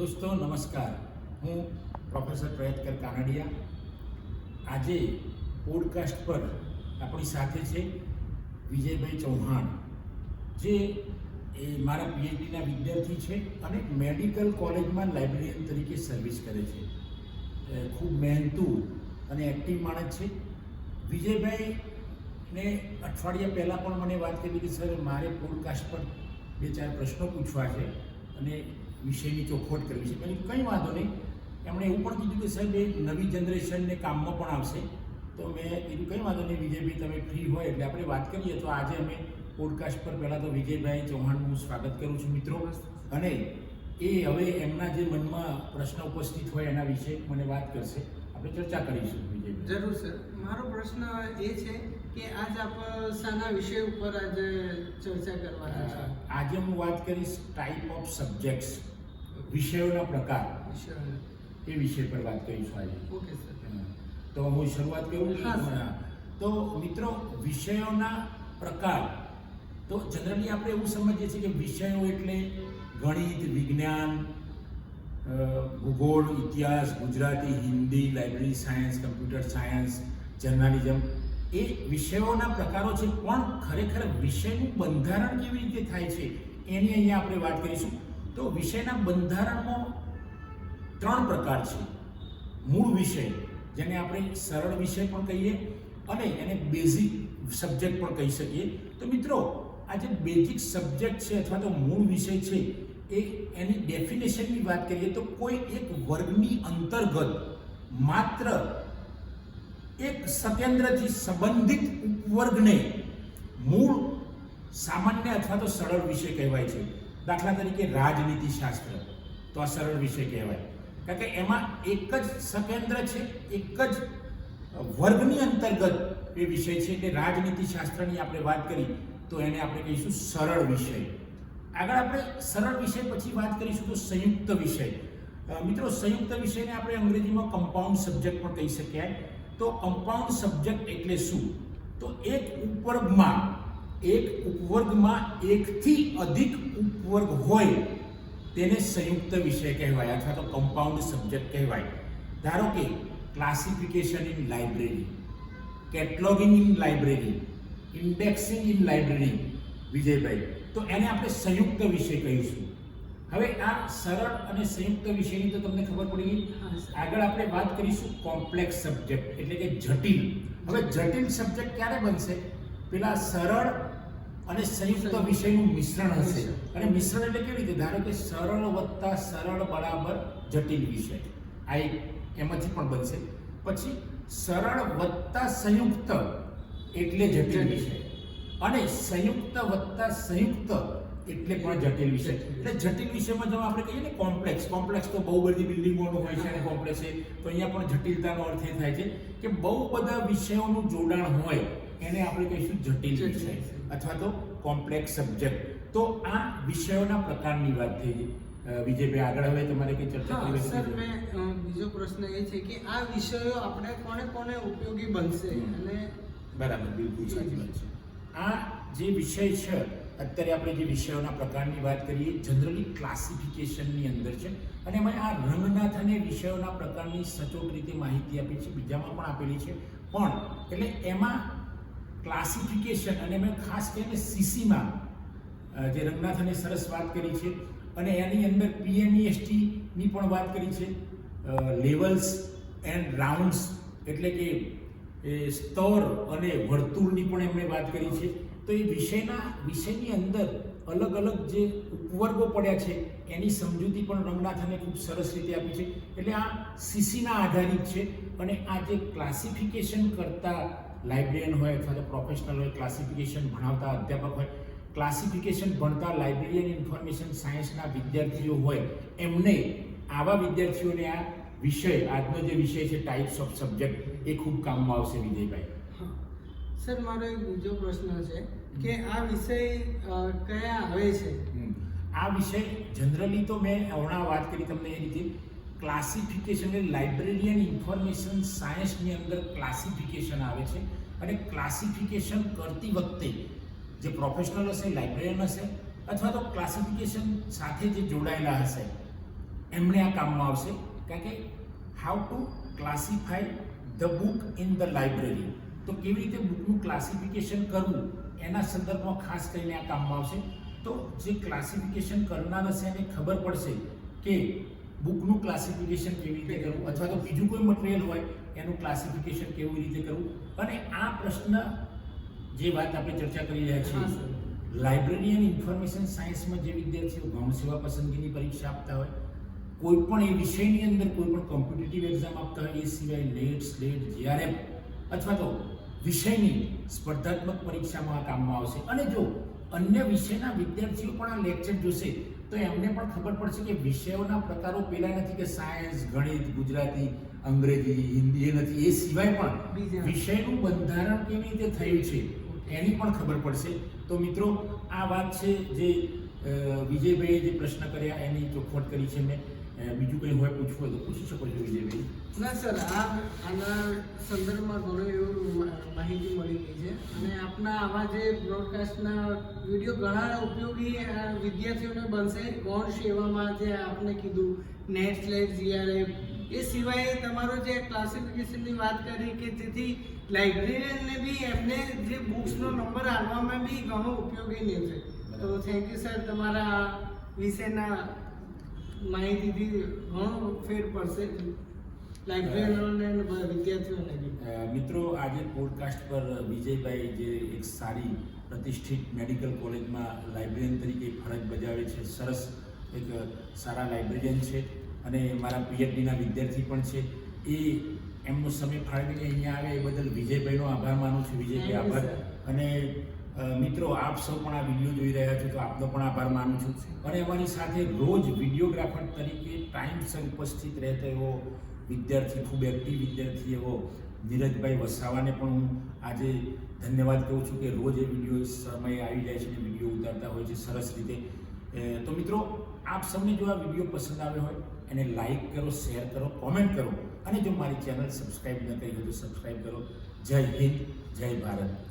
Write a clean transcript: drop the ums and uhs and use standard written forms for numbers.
દોસ્તો નમસ્કાર, હું પ્રોફેસર પ્રયત્કર કાનડિયા. આજે પોડકાસ્ટ પર આપણી સાથે છે વિજયભાઈ ચૌહાણ, જે મારા પીએચડીના વિદ્યાર્થી છે અને મેડિકલ કોલેજમાં લાઇબ્રેરિયન તરીકે સર્વિસ કરે છે. ખૂબ મહેનતુ અને એક્ટિવ માણસ છે. વિજયભાઈને અઠવાડિયા પહેલાં પણ મને વાત કરી કે સર મારે પોડકાસ્ટ પર 2-4 પ્રશ્નો પૂછવા છે અને વિષયની ચોખવટ કરવી છે. પણ કંઈ વાંધો નહીં. એમણે એવું પણ કીધું કે સાહેબ એ નવી જનરેશનને કામમાં પણ આવશે. તો મેં કીધું કંઈ વાંધો નહીં વિજયભાઈ, તમે ફ્રી હોય એટલે આપણે વાત કરીએ. તો આજે અમે પોડકાસ્ટ પર પહેલાં તો વિજયભાઈ ચૌહાણનું સ્વાગત કરું છું મિત્રો. અને એ હવે એમના જે મનમાં પ્રશ્ન ઉપસ્થિત હોય એના વિશે મને વાત કરશે. આપણે ચર્ચા કરીશું વિજયભાઈ. જરૂર સર. મારો પ્રશ્ન એ છે કે આજ આપ શાના વિષય ઉપર આજે ચર્ચા કરવાના છે? આજે હું વાત કરીશ ટાઈપ ઓફ સબ્જેક્ટ્સ, વિષયોના પ્રકાર, એ વિષય પર વાત કરીશું આજે. Okay sir. તો હું શરૂઆત કરું. હા. તો મિત્રો, વિષયોના પ્રકાર તો જનરલી આપણે એવું સમજીએ છીએ કે વિષયો એટલે ગણિત, વિજ્ઞાન, ભૂગોળ, ઇતિહાસ, Gujarati, Hindi, library science, computer science, journalism, એ વિષયોના પ્રકારો છે. પણ ખરેખર વિષયનું બંધારણ કેવી રીતે થાય છે એની અહીંયા આપણે વાત કરીશું. તો વિષયના બંધારણમાં 3 પ્રકાર છે. મૂળ વિષય, જેને આપણે સરળ વિષય પણ કહીએ અને એને બેઝિક સબ્જેક્ટ પણ કહી શકીએ. તો મિત્રો, આ જે બેઝિક સબ્જેક્ટ છે અથવા તો મૂળ વિષય છે, એની ડેફિનેશનની વાત કરીએ તો કોઈ એક વર્ગની અંતર્ગત માત્ર એક સકેન્દ્રથી સંબંધિત ઉપવર્ગને મૂળ, સામાન્ય અથવા તો સરળ વિષય કહેવાય છે. દાખલા તરીકે રાજનીતિશાસ્ત્ર, તો આ સરળ વિષય કહેવાય, કારણ કે એમાં એક જ સકેન્દ્ર છે, એક જ વર્ગની અંતર્ગત એ વિષય છે. એટલે રાજનીતિશાસ્ત્રની આપણે વાત કરી તો એને આપણે કહીશું સરળ વિષય. આગળ આપણે સરળ વિષય પછી વાત કરીશું તો સંયુક્ત વિષય. મિત્રો, સંયુક્ત વિષયને આપણે અંગ્રેજીમાં કમ્પાઉન્ડ સબ્જેક્ટ પણ કહી શકાય. તો કમ્પાઉન્ડ સબ્જેક્ટ એટલે શું? તો એક ઉપવર્ગમાં એકથી અધિક ઉપવર્ગ હોય તેને સંયુક્ત વિષય કહેવાય અથવા તો કમ્પાઉન્ડ સબ્જેક્ટ કહેવાય. ધારો કે classification in library, કેટલોગિંગ in library, indexing in library, Vijaybhai, તો એને આપણે સંયુક્ત વિષય કહીશું. હવે આ સરળ અને સંયુક્ત વિષયની તો તમને ખબર પડી ગઈ. આગળ આપણે વાત કરીશું કોમ્પ્લેક્સ સબ્જેક્ટ એટલે કે જટિલ. હવે જટિલ સબ્જેક્ટ ક્યારે બનશે? પેલા સરળ અને સંયુક્ત વિષયનું મિશ્રણ હશે. અને મિશ્રણ એટલે કેવી રીતે? ધારો કે સરળ વત્તા સરળ બરાબર જટિલ વિષય, આ એમાંથી પણ બનશે. પછી સરળ વત્તા સંયુક્ત એટલે જટિલ વિષય, અને સંયુક્ત વત્તા સંયુક્ત એટલે પણ જટિલ વિષય. એટલે જટિલ વિષયમાં જો આપણે કહીએ ને કોમ્પ્લેક્સ તો બહુ બધી બિલ્ડિંગોનું હોય છે અને કોમ્પ્લેક્સ છે, તો અહીંયા પણ જટિલતાનો અર્થ એ થાય છે કે બહુ બધા વિષયોનું જોડાણ હોય એને આપણે કહીશું જટિલ વિષય અથવા તો કોમ્પ્લેક્સ સબ્જેક્ટ. તો આ વિષયોના પ્રકારની વાત થઈ. વિજયભાઈ, આગળ હવે તમારે કઈ ચર્ચા કરવી છે? સર, મેં બીજો પ્રશ્ન એ છે કે આ વિષયો આપણે કોને ઉપયોગી બનશે? અને બરાબર, બિલકુલ સાચી વાત છે. આ જે વિષય છે, અત્યારે આપણે જે વિષયોના પ્રકારની વાત કરીએ, જનરલી ક્લાસિફિકેશનની અંદર છે. અને એમાં આ રંગનાથ અને વિષયોના પ્રકારની સચોટ રીતે માહિતી આપી છે, બીજામાં પણ આપેલી છે. પણ એટલે એમાં ક્લાસિફિકેશન, અને મેં ખાસ કરીને સીસીમાં જે રંગનાથને સરસ વાત કરી છે, અને એની અંદર PMESTની પણ વાત કરી છે. લેવલ્સ એન્ડ રાઉન્ડ્સ એટલે કે સ્તર અને વર્તુળની પણ એમણે વાત કરી છે. તો એ વિષયની અંદર અલગ અલગ જે ઉપવર્ગો પડ્યા છે એની સમજૂતી પણ રંગનાથને ખૂબ સરસ રીતે આપી છે. એટલે આ સીસીના આધારિત છે. અને આ જે ક્લાસિફિકેશન કરતા લાઇબ્રેરિયન હોય અથવા તો પ્રોફેશનલ હોય, ક્લાસિફિકેશન ભણાવતા અધ્યાપક હોય, ક્લાસિફિકેશન ભણતા લાઇબ્રેરિયન ઇન્ફોર્મેશન સાયન્સના વિદ્યાર્થીઓ હોય, એમને, આવા વિદ્યાર્થીઓને આ વિષય, આજનો જે વિષય છે ટાઈપ્સ ઓફ સબ્જેક્ટ, એ ખૂબ કામમાં આવશે. વિજયભાઈ. સર, મારો એક બીજો પ્રશ્ન છે કે આ વિષય કયા આવે છે? આ વિષય જનરલી તો મેં હમણાં વાત કરી તમને એ રીતે, ક્લાસિફિકેશન એટલે લાઇબ્રેરિયન ઇન્ફોર્મેશન સાયન્સની અંદર ક્લાસિફિકેશન આવે છે. અને ક્લાસિફિકેશન કરતી વખતે જે પ્રોફેશનલ હશે, લાઇબ્રેરિયન હશે, અથવા તો ક્લાસિફિકેશન સાથે જે જોડાયેલા હશે, એમણે આ કામમાં આવશે. કારણ કે how to classify the book in the library, તો કેવી રીતે બુકનું ક્લાસિફિકેશન કરવું એના સંદર્ભમાં ખાસ કરીને આ કામમાં આવશે. તો જે ક્લાસિફિકેશન કરનાર હશે એને ખબર પડશે કે બુકનું ક્લાસિફિકેશન કેવી રીતે કરવું, અથવા તો બીજું કોઈ મટીરિયલ હોય એનું ક્લાસિફિકેશન કેવી રીતે કરવું. અને આ પ્રશ્ન જે વાત આપણે ચર્ચા કરી રહ્યા છીએ, લાઇબ્રેરી અને ઇન્ફોર્મેશન સાયન્સમાં જે વિદ્યાર્થીઓ ગૌણ સેવા પસંદગીની પરીક્ષા આપતા હોય, કોઈ પણ એ વિષયની અંદર કોઈ પણ કોમ્પિટિટિવ એક્ઝામ આપતા હોય, એ સિવાય લેટ, સ્લેટ, જીઆરએફ અથવા તો વિષયની સ્પર્ધાત્મક પરીક્ષામાં આ કામમાં આવશે. અને જો અન્ય વિષયના વિદ્યાર્થીઓ પણ આ લેક્ચર જોશે તો એમને પણ ખબર પડશે કે વિષયોના પ્રકારો પેલા નથી કે સાયન્સ, ગણિત, ગુજરાતી, અંગ્રેજી, હિન્દી એ નથી, એ સિવાય પણ વિષયનું બંધારણ કેવી રીતે થયું છે એની પણ ખબર પડશે. તો મિત્રો, આ વાત છે જે વિજયભાઈએ જે પ્રશ્ન કર્યા એની ચોખવટ કરી છે મેં. બીજું કંઈ હોય પૂછવું હોય તો પૂછી શકો છો વિજયભાઈ. ના સર, આના સંદર્ભમાં ઘણું એવું માહિતી મળી ગઈ છે. અને આપના આવા જે બ્રોડકાસ્ટના વિડીયો ઘણા ઉપયોગી વિદ્યાર્થીઓને બનશે. ગૌણ સેવામાં જે આપને કીધું નેટ, સ્લેટ, જીઆરએફ, એ સિવાય તમારો જે ક્લાસિફિકેશનની વાત કરી કે જેથી લાઇબ્રેરિયનને બી એમને જે બુક્સનો નંબર આવવામાં બી ઘણો ઉપયોગી નીવડે. તો થેન્ક યુ સર, તમારા વિશેના માહિતીથી ઘણો ફેર પડશે લાઇબ્રેરીઓને અને વિદ્યાર્થીઓને બી. મિત્રો, આજે પોડકાસ્ટ પર વિજયભાઈ જે એક સારી પ્રતિષ્ઠિત મેડિકલ કોલેજમાં લાઇબ્રેરિયન તરીકે ફરજ બજાવે છે, સરસ એક સારા લાઇબ્રેરિયન છે અને મારા પીએચડીના વિદ્યાર્થી પણ છે. એ એમનો સમય ફાળવીને અહીંયા આવે એ બદલ વિજયભાઈનો આભાર માનું છું. વિજયભાઈ, આભાર. અને મિત્રો, આપ સૌ પણ આ વિડીયો જોઈ રહ્યા છો તો આપનો પણ આભાર માનું છું. અને અમારી સાથે રોજ વિડીયોગ્રાફર તરીકે ટાઈમસર ઉપસ્થિત રહેતો એવો વિદ્યાર્થી, ખૂબ એક્ટિવ વિદ્યાર્થી એવો નીરજભાઈ વસાવાને પણ હું આજે ધન્યવાદ કહું છું કે રોજ એ વિડીયો સમયે આવી જાય છે અને વિડીયો ઉતારતા હોય છે સરસ રીતે. તો મિત્રો, આપ સૌને જો આ વિડીયો પસંદ આવ્યો હોય એને લાઈક કરો, શેર કરો, કોમેન્ટ કરો અને જો મારી ચેનલ સબસ્ક્રાઈબ ન કરી હોય તો સબસ્ક્રાઈબ કરો. જય હિન્દ, જય ભારત.